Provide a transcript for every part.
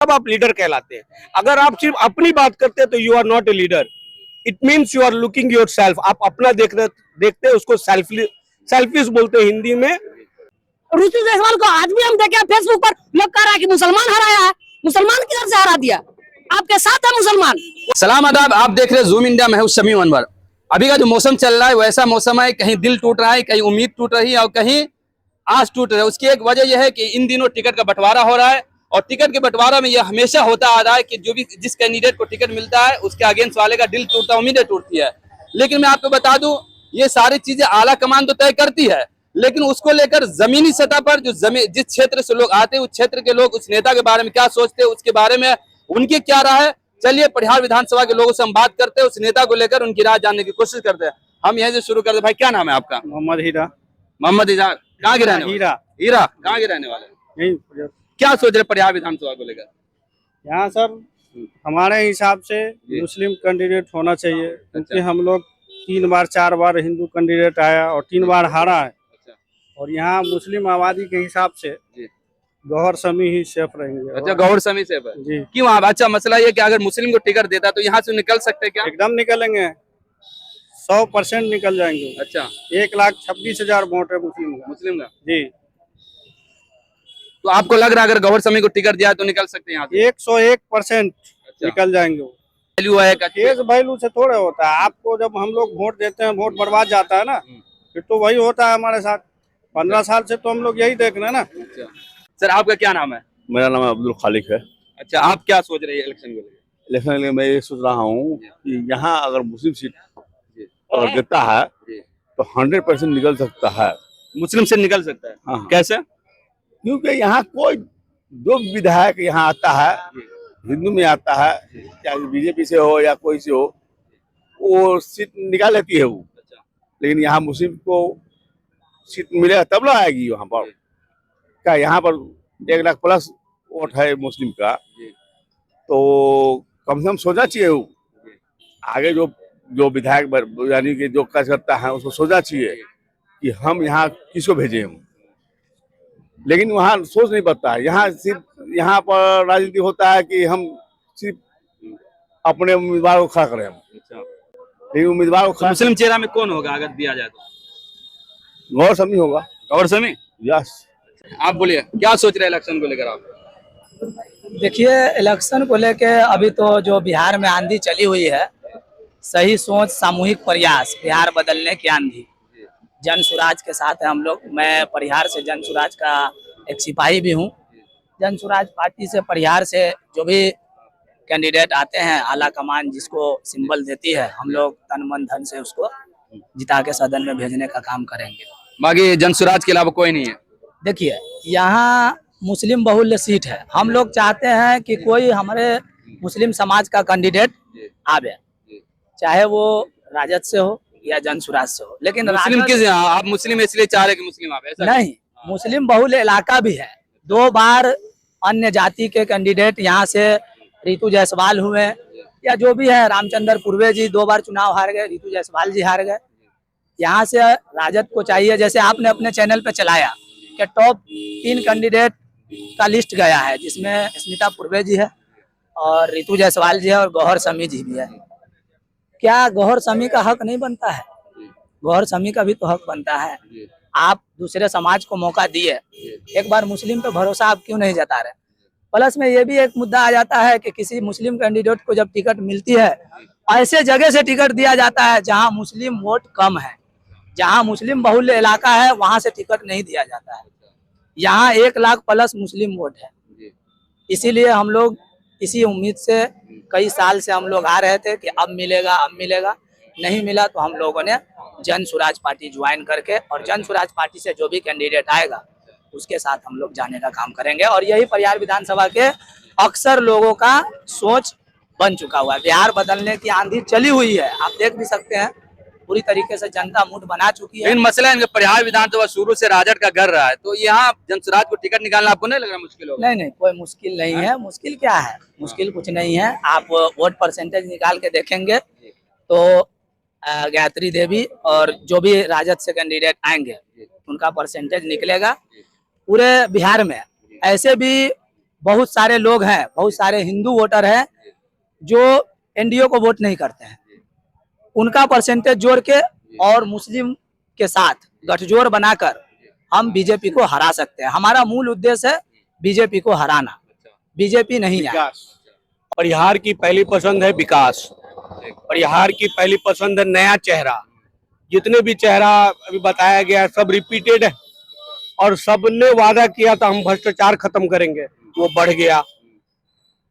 तब आप लीडर कहलाते हैं। अगर आप सिर्फ अपनी बात करते हैं तो you are not a leader. It means you are looking yourself. आप अपना देखते हैं, उसको सेल्फिश बोलते हैं हिंदी में। ऋतु जायसवाल को आज भी हम देखे फेसबुक पर लोग कह रहा है कि मुसलमान हराया है। मुसलमान किधर से हरा दिया? आपके साथ है मुसलमान। सलाम आदाब, आप देख रहे हैं जूम इंडिया। मैं हूं शमीम अनवर। अभी का जो मौसम चल रहा है वैसा मौसम है, कहीं दिल टूट रहा है, कहीं उम्मीद टूट रही है और कहीं आस टूट रही है। उसकी एक वजह यह है कि इन दिनों टिकट का बंटवारा हो रहा है और टिकट के बंटवारा में यह हमेशा होता आ रहा है कि जिस कैंडिडेट को टिकट मिलता है उसके अगेंस्ट वाले का दिल टूटता, उम्मीदें टूटती है। लेकिन मैं आपको बता दूं, ये सारी चीजें आला कमान तो तय करती है, लेकिन उसको लेकर जमीनी सतह पर जिस क्षेत्र से लोग आते हैं, उस क्षेत्र के लोग उस नेता के बारे में क्या सोचते हैं, उसके बारे में उनकी क्या राय है। चलिए परिहार विधानसभा के लोगों से हम बात करते हैं, उस नेता को लेकर उनकी राय जानने की कोशिश करते हैं। हम यहीं से शुरू करते हैं। भाई क्या नाम है आपका? मोहम्मद हीरा। मोहम्मद इजहार। कहाँ के रहने वाले? हीरा कहाँ के रहने वाले? यही क्या सोच रहे परिहार विधानसभा को लेकर? यहाँ सर हमारे हिसाब से मुस्लिम कैंडिडेट होना चाहिए, क्योंकि हम लोग 3 बार 4 बार हिंदू कैंडिडेट आया और 3 बार हारा है। और यहाँ मुस्लिम आबादी के हिसाब से गौहर समी ही सेफ रहेंगे। अच्छा, गौहर समी सेफ है जी। क्यों? आप अच्छा, मसला ये कि अगर मुस्लिम को टिकट देता है तो यहाँ से निकल सकते हैं क्या? एकदम निकलेंगे, 100% निकल जाएंगे। अच्छा, 1,26,000 वोट है मुस्लिम का जी। तो आपको लग रहा है अगर गौहर समी को टिकट दिया तो निकल सकते हैं यहाँ से? 101% निकल जाएंगे। वैल्यू है का? केस वैल्यू से थोड़ा होता है। आपको जब हम लोग वोट देते हैं, वोट बर्बाद जाता है ना, फिर तो वही होता है हमारे साथ। 15 साल से तो हम लोग यही देख रहे हैं ना। अच्छा सर, आपका क्या नाम है? मेरा नाम अब्दुल खालिक है। अच्छा, आप क्या सोच रहे हैं इलेक्शन को लेकर? इलेक्शन के लिए मैं ये सोच रहा हूँ कि यहाँ अगर मुस्लिम सीट अगर देता है तो 100% निकल सकता है। मुस्लिम से निकल सकता है? हाँ। कैसे? क्योंकि यहाँ कोई जो विधायक यहाँ आता है, हिंदू में आता है, चाहे बीजेपी से हो या कोई से हो, वो सीट निकाल लेती है वो। लेकिन यहाँ मुस्लिम को सीट मिलेगा तब ना आएगी वहाँ पर। क्या यहाँ पर 1 लाख प्लस वोट है मुस्लिम का, तो कम से कम सोचना चाहिए वो आगे जो विधायक यानी कि जो कार्य करता है उसको सोचना चाहिए कि हम यहाँ किसको भेजें हम। लेकिन वहाँ सोच नहीं पड़ता है। यहाँ सिर्फ यहाँ पर राजनीति होता है कि हम सिर्फ अपने उम्मीदवार को खड़ा करें हम। लेकिन उम्मीदवार को मुस्लिम चेहरा में कौन होगा अगर दिया जाए तो? गौर समी होगा। गौहर समी? यस। आप बोलिए, क्या सोच रहे हैं इलेक्शन को लेकर आप? देखिए, इलेक्शन को लेके अभी तो जो बिहार में आंधी चली हुई है, सही सोच, सामूहिक प्रयास, बिहार बदलने की आंधी, जन सुराज के साथ है हम लोग। मैं परिहार से जन सुराज का एक सिपाही भी हूँ। जन सुराज पार्टी से, परिहार से जो भी कैंडिडेट आते हैं, आला कमान जिसको सिंबल देती है, हम लोग तन मन धन से उसको जिता के सदन में भेजने का काम करेंगे। बाकी जन सुराज के अलावा कोई नहीं है? देखिए, यहाँ मुस्लिम बहुल्य सीट है। हम लोग चाहते हैं कि कोई हमारे मुस्लिम समाज का कैंडिडेट आवे, चाहे वो राजद से हो या जन सुराज से हो। लेकिन मुस्लिम किस, आप मुस्लिम इसलिए चाह रहे कि मुस्लिम आवे? ऐसा नहीं, मुस्लिम बहुल्य इलाका भी है। 2 बार अन्य जाति के कैंडिडेट यहाँ से ऋतु जायसवाल हुए या जो भी है, रामचंद्र पूर्वे जी 2 बार चुनाव हार गए, ऋतु जायसवाल जी हार गए। यहाँ से राजद को चाहिए, जैसे आपने अपने चैनल पे चलाया कि टॉप 3 कैंडिडेट का लिस्ट गया है, जिसमें स्मिता पूर्वे जी है और ऋतु जायसवाल जी है और गौहर समी जी भी है। क्या गौहर समी का हक नहीं बनता है? गौहर समी का भी तो हक बनता है। आप दूसरे समाज को मौका दिए, एक बार मुस्लिम पे भरोसा आप क्यों नहीं जता रहे? प्लस में ये भी एक मुद्दा आ जाता है कि किसी मुस्लिम कैंडिडेट को जब टिकट मिलती है, ऐसे जगह से टिकट दिया जाता है जहां मुस्लिम वोट कम है, जहां मुस्लिम बहुल्य इलाका है, वहां से टिकट नहीं दिया जाता है। यहाँ 1 लाख प्लस मुस्लिम वोट है। इसीलिए हम लोग इसी उम्मीद से कई साल से हम लोग आ रहे थे कि अब मिलेगा, अब मिलेगा। नहीं मिला तो हम लोगों ने जन सुराज पार्टी ज्वाइन करके, और जन सुराज पार्टी से जो भी कैंडिडेट आएगा उसके साथ हम लोग जाने का काम करेंगे। और यही परिहार विधानसभा के अक्सर लोगों का सोच बन चुका हुआ है। बिहार बदलने की आंधी चली हुई है, आप देख भी सकते हैं, पूरी तरीके से जनता मूड बना चुकी है। इन मसला है, परिहार विधानसभा शुरू से राजद का घर रहा है, तो यहाँ जनसुराज को टिकट निकालना आपको नहीं लग रहा मुश्किल होगा? नहीं नहीं, कोई मुश्किल नहीं है। मुश्किल क्या है? मुश्किल कुछ नहीं है। आप वोट परसेंटेज निकाल के देखेंगे तो गायत्री देवी और जो भी राजद से कैंडिडेट आएंगे उनका परसेंटेज निकलेगा। पूरे बिहार में ऐसे भी बहुत सारे लोग हैं, बहुत सारे हिंदू वोटर हैं जो एनडीए को वोट नहीं करते हैं। उनका परसेंटेज जोड़ के और मुस्लिम के साथ गठजोड़ बनाकर हम बीजेपी को हरा सकते हैं। हमारा मूल उद्देश्य है बीजेपी को हराना, बीजेपी नहीं है। परिहार की पहली पसंद है विकास, परिहार की पहली पसंद है नया चेहरा। जितने भी चेहरा अभी बताया गया सब रिपीटेड है और सबने वादा किया था हम भ्रष्टाचार खत्म करेंगे, वो बढ़ गया।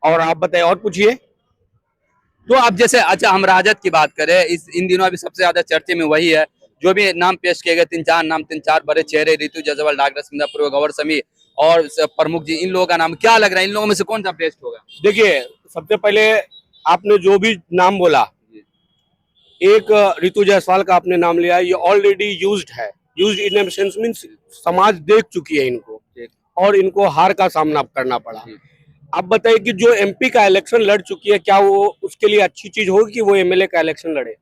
और आप बताइए, और पूछिए। तो अब जैसे अच्छा हम राजद की बात करें, इन दिनों अभी सबसे ज्यादा चर्चे में वही है, जो भी नाम पेश किए गए 3-4 नाम, 3-4 बड़े चेहरे, रितु जायसवाल, डॉक्टर सिंधिया, पूर्व गौर समी और प्रमुख जी, इन लोगों का नाम क्या लग रहा है, इन लोगों में से कौन सा बेस्ट होगा? देखिए, सबसे पहले आपने जो भी नाम बोला, एक रितु जायसवाल का आपने नाम लिया, ये ऑलरेडी यूज्ड है। यूज्ड इन सेंस मीन्स समाज देख चुकी है इनको और इनको हार का सामना करना पड़ा। आप बताइए कि जो एमपी का इलेक्शन लड़ चुकी है, क्या वो उसके लिए अच्छी चीज होगी कि वो एमएलए का इलेक्शन लड़े?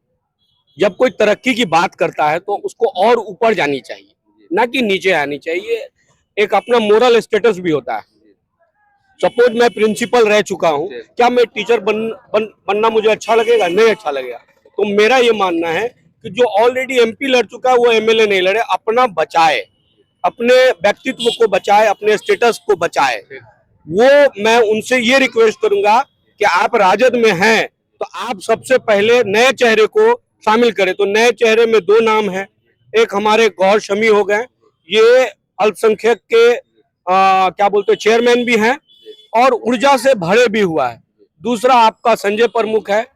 जब कोई तरक्की की बात करता है तो उसको और ऊपर जानी चाहिए, ना कि नीचे आनी चाहिए। एक अपना मोरल स्टेटस भी होता है। सपोज मैं प्रिंसिपल रह चुका हूँ, क्या मैं टीचर बनना मुझे अच्छा लगेगा? नहीं अच्छा लगेगा। तो मेरा ये मानना है कि जो ऑलरेडी एमपी लड़ चुका है वो एमएलए नहीं लड़े, अपना बचाए, अपने व्यक्तित्व को बचाए, अपने स्टेटस को बचाए। वो मैं उनसे ये रिक्वेस्ट करूंगा कि आप राजद में हैं तो आप सबसे पहले नए चेहरे को शामिल करें। तो नए चेहरे में 2 नाम हैं, एक हमारे गौर शमी हो गए, ये अल्पसंख्यक के क्या बोलते चेयरमैन भी हैं और ऊर्जा से भरे भी हुआ है। दूसरा आपका संजय प्रमुख है।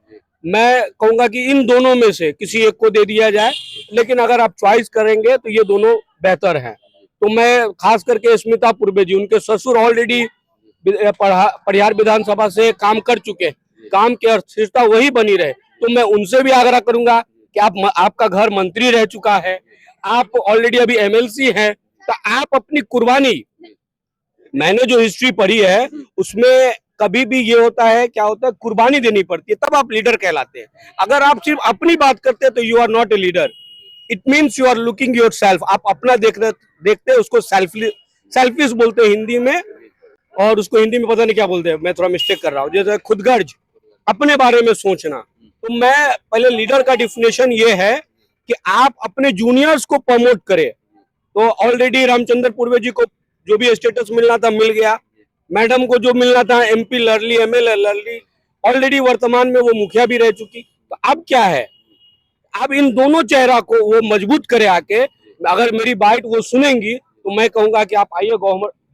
मैं कहूंगा कि इन दोनों में से किसी एक को दे दिया जाए, लेकिन अगर आप चॉइस करेंगे तो ये दोनों बेहतर हैं। तो मैं खास करके स्मिता पूर्वे जी, उनके ससुर ऑलरेडी परिहार विधानसभा से काम कर चुके, काम की अस्थिरता वही बनी रहे। तो मैं उनसे भी आग्रह करूंगा कि आपका घर मंत्री रह चुका है, आप ऑलरेडी अभी एमएलसी हैं, तो आप अपनी कुर्बानी, मैंने जो हिस्ट्री पढ़ी है उसमें कभी भी ये होता है, क्या होता है, कुर्बानी देनी पड़ती है, तब आप लीडर कहलाते हैं। अगर आप सिर्फ अपनी बात करते हैं तो you are not a leader. It means you are looking yourself. आप अपना देखते हैं, उसको सेल्फिश बोलते हैं हिंदी में, और उसको हिंदी में पता नहीं क्या बोलते हैं, मैं थोड़ा मिस्टेक कर रहा हूँ, जैसे खुदगर्ज, अपने बारे में सोचना। तो मैं पहले लीडर का डिफिनेशन ये है कि आप अपने जूनियर्स को प्रमोट करें। तो ऑलरेडी रामचंद्र पूर्वे जी को जो भी स्टेटस मिलना था मिल गया, मैडम को जो मिलना था एमपी लड़ ली, एमएलए लड़ ली, ऑलरेडी वर्तमान में वो मुखिया भी रह चुकी। तो अब क्या है, अब इन दोनों चेहरा को वो मजबूत करे आके। अगर मेरी बात वो सुनेंगी तो मैं कहूंगा कि आप आइए,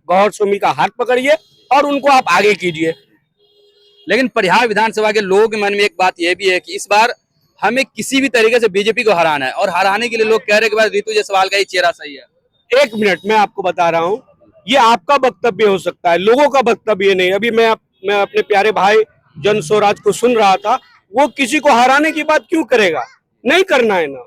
गौर शमी का हाथ पकड़िए और उनको आप आगे कीजिए। लेकिन परिहार विधानसभा के लोगों के मन में एक बात यह भी है कि इस बार हमें किसी भी तरीके से बीजेपी को हराना है, और हराने के लिए लोग कह रहे हैं कि रितु जायसवाल का ही चेहरा सही है। 1 मिनट, मैं आपको बता रहा हूँ, ये आपका वक्तव्य हो सकता है, लोगों का वक्तव्य नहीं। अभी मैं अपने प्यारे भाई जन स्वराज को सुन रहा था, वो किसी को हराने की बात क्यों करेगा? नहीं करना है ना,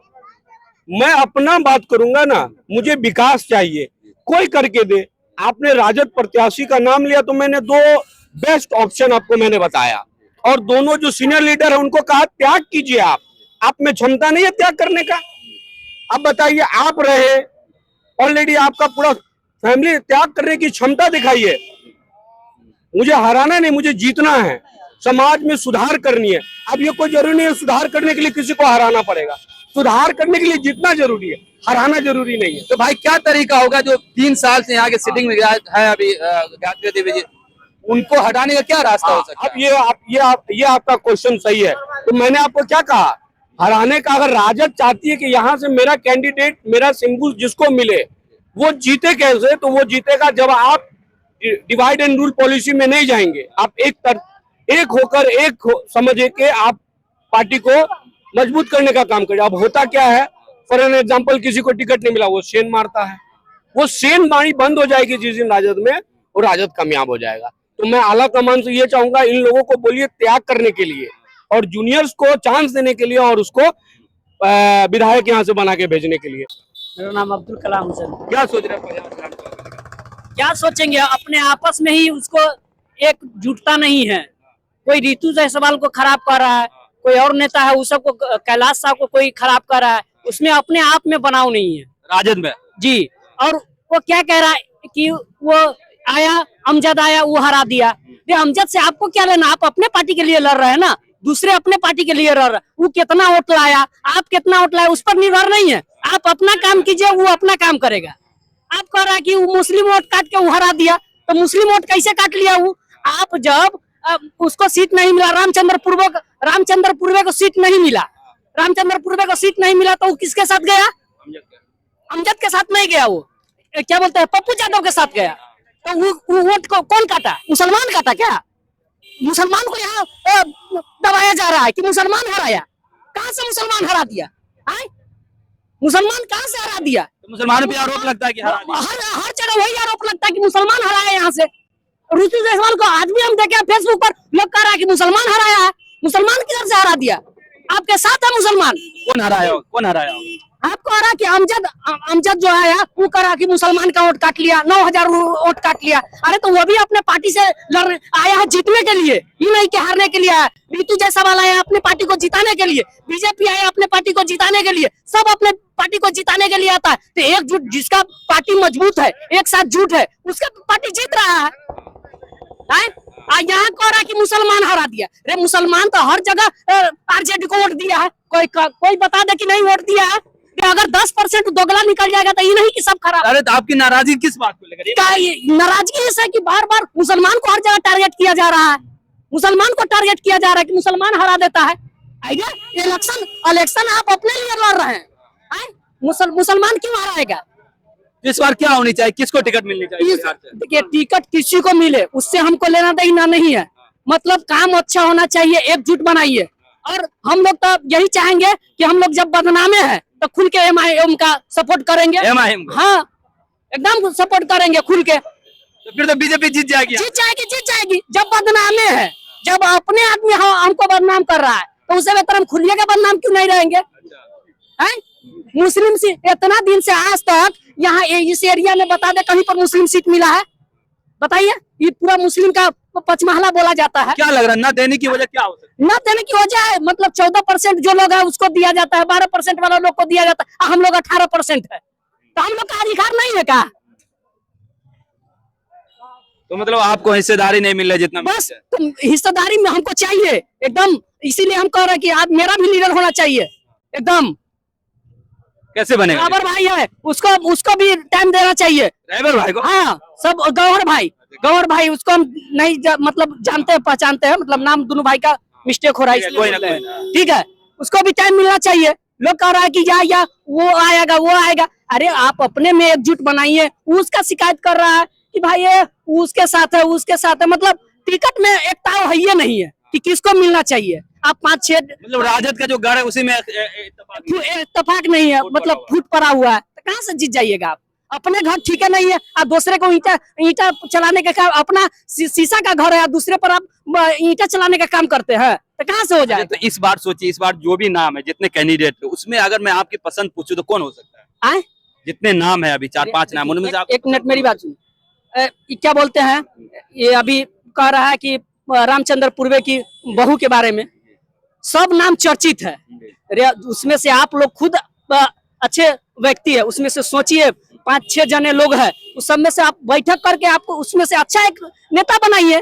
मैं अपना बात करूंगा ना। मुझे विकास चाहिए, कोई करके दे। आपने राजद प्रत्याशी का नाम लिया तो मैंने 2 बेस्ट ऑप्शन आपको मैंने बताया, और दोनों जो सीनियर लीडर है उनको कहा त्याग कीजिए। आप में क्षमता नहीं है त्याग करने का। अब बताइए, आप रहे ऑलरेडी, आपका पूरा फैमिली, त्याग करने की क्षमता दिखाइए। मुझे हराना नहीं, मुझे जीतना है, समाज में सुधार करनी है। अब ये कोई जरूरी नहीं है सुधार करने के लिए किसी को हराना पड़ेगा, सुधार करने के लिए जीतना जरूरी है, हराना जरूरी नहीं है। तो भाई क्या तरीका होगा, जो 3 साल से यहाँ के सिटिंग में है अभी गायत्री देवी जी, उनको हटाने का क्या रास्ता हो सकता है? अब ये आपका क्वेश्चन सही है। तो मैंने आपको क्या कहा, हराने का। अगर राजद चाहती है कि यहाँ से मेरा कैंडिडेट, मेरा सिंबल जिसको मिले वो जीते, कैसे? तो वो जीतेगा जब आप डिवाइड एंड रूल पॉलिसी में नहीं जाएंगे। आप एक होकर समझ के आप पार्टी को मजबूत करने का काम करें। अब होता क्या है, फॉर एन एग्जाम्पल, किसी को टिकट नहीं मिला, वो सेन मारता है। वो सेन मारी बंद हो जाएगी जिस दिन राजद में, और राजद कामयाब हो जाएगा। तो मैं आला कमान से ये चाहूंगा, इन लोगों को बोलिए त्याग करने के लिए, और जूनियर्स को चांस देने के लिए, और उसको विधायक यहाँ से बना के भेजने के लिए। मेरा नाम अब्दुल कलाम हुसैन। क्या सोच रहे हैं? क्या सोचेंगे, अपने आपस में ही उसको एक जुटता नहीं है। कोई रितु जायसवाल को खराब कर रहा है, कोई और नेता है उस सबको, कैलाश साहब को कोई खराब कर रहा है, उसमें अपने आप में बनाव नहीं है राजद में जी। और वो क्या कह रहा है कि वो आया, अमजद आया, वो हरा दिया। ये अमजद से आपको क्या लेना? आप अपने पार्टी के लिए लड़ रहे हैं ना, दूसरे अपने पार्टी के लिए लड़ रहे हैं। वो कितना वोट लाया, आप कितना वोट लाया, उस पर निर्भर नहीं है। आप अपना काम कीजिए, वो अपना काम करेगा। आप कह रहा है कि वो मुस्लिम वोट काट के वो हरा दिया, तो मुस्लिम वोट कैसे काट लिया वो? आप जब उसको सीट नहीं मिला, रामचंद्र पूर्वे को सीट नहीं मिला, रामचंद्र पूर्वे को सीट नहीं मिला, तो वो किसके साथ गया? अमजद के साथ नहीं गया, वो क्या बोलते हैं, पप्पू यादव के साथ गया। तो वो वोट को कौन काटा? मुसलमान काटा क्या? मुसलमान को यहाँ दबाया जा रहा है कि मुसलमान हराया। कहाँ से मुसलमान हरा दिया? मुसलमान कहाँ से हरा दिया? तो मुसलमानों पे आरोप लगता है कि हरा दिया। हर जगह वही आरोप लगता है कि मुसलमान हराया यहाँ से। ऋतु जायसवाल को आज भी हम देखे फेसबुक पर लोग कह रहा है कि मुसलमान हराया है। मुसलमान किधर से हरा दिया? आपके साथ है मुसलमान। कौन हराया? कौन हराया? आपको कह रहा कि अमजद जो आया वो कह रहा कि मुसलमान का वोट काट लिया, 9,000 वोट काट लिया। अरे तो वो भी अपने पार्टी से आया है जीतने के लिए, ये नहीं कि हारने के लिए आया। ऋतु जायसवाल आया अपने पार्टी को जिताने के लिए, बीजेपी आया अपने पार्टी को जिताने के लिए, सब अपने पार्टी को जिताने के लिए आता है। तो एकजुट, जिसका पार्टी मजबूत है, एक साथ जुट है, उसका पार्टी जीत रहा है। यहाँ कह रहा कि मुसलमान हरा दिया। अरे मुसलमान तो हर जगह आरजेडी को वोट दिया है। कोई बता दे कि नहीं वोट दिया है। कि अगर 10% दोगला निकल जाएगा तो ये नहीं कि सब खराब। अरे तो आपकी नाराजगी किस बात को लेकर? नाराजगी इस है कि बार बार मुसलमान को हर जगह टारगेट किया जा रहा है, मुसलमान को टारगेट किया जा रहा है कि मुसलमान हरा देता है। इलेक्शन आप अपने लिए लड़ रहे हैं, मुसलमान क्यों हराएगा? इस बार क्या होनी चाहिए? किसको टिकट मिलनी चाहिए? देखिए, टिकट किसी को मिले उससे हमको लेना देना नहीं है। मतलब काम अच्छा होना चाहिए, एकजुट बनाइए। और हम लोग तो यही चाहेंगे कि हम लोग जब बदनामे हैं तो खुल के MIM का सपोर्ट करेंगे। MIM? हाँ, एकदम सपोर्ट करेंगे खुल के। तो फिर तो बीजेपी जीत जाएगी। जीत जाएगी। जब बदनामे है, जब अपने आदमी हमको बदनाम कर रहा है, तो उससे बेहतर हम खुलिए का बदनाम क्यों नहीं रहेंगे? मुस्लिम सीट इतना दिन से आज तक यहाँ इस एरिया में बता दे कहीं पर मुस्लिम सीट मिला है? बताइए। ये पूरा मुस्लिम का पचमहला बोला जाता है। क्या लग रहा है न देने की वजह क्या हो सकती है? न देने की वजह है, मतलब 14% जो लोग है उसको दिया जाता है, 12% वाला लोग को दिया जाता है, हम लोग 18% है। तो हम लोग का अधिकार नहीं है क्या? तो मतलब आपको हिस्सेदारी नहीं मिल रही जितना? बस तो हिस्सेदारी में हमको चाहिए एकदम। इसीलिए हम कह रहे हैं कि आज मेरा भी लीडर होना चाहिए एकदम। कैसे बनेगा? ड्राइवर भाई है, उसको भी टाइम देना चाहिए। ड्राइवर भाई को? हाँ, सब गौहर भाई उसको हम नहीं मतलब जानते हैं, पहचानते हैं, मतलब नाम दोनों भाई का मिस्टेक हो रहा है, कोई ना। ठीक है। उसको भी टाइम मिलना चाहिए। लोग कह रहा है कि या वो आएगा। अरे आप अपने में एकजुट बनाइए। उसका शिकायत कर रहा है कि भाई ये उसके साथ है, मतलब टिकट में एकता है ही नहीं है कि किसको मिलना चाहिए। आप 5-6 मतलब राजद का जो गढ़ है उसी में इत्तेफाक नहीं है, मतलब फूट पड़ा हुआ है, तो कहाँ से जीत जाइएगा आप? अपने घर ठीक है नहीं है, आप दूसरे को ईंटा चलाने का काम, अपना शीशा का घर है, दूसरे पर आप ईंटा चलाने का काम करते हैं, तो कहाँ से हो जाए? तो इस बार सोचिए, इस बार जो भी नाम है, जितने कैंडिडेट है, उसमें अगर मैं आपकी पसंद पूछूं तो कौन हो सकता है? जितने नाम है अभी 4-5 नाम, उनमें से आप एक मिनट मेरी बात सुनिए। क्या बोलते हैं, ये अभी कह रहा है कि रामचंद्र पूर्वे की बहू के बारे में सब नाम चर्चित है। उसमें से आप लोग खुद अच्छे व्यक्ति है, उसमें से सोचिए 5-6 जने लोग हैं, उस सब में से आप बैठक करके आपको उसमें से अच्छा एक नेता बनाइए।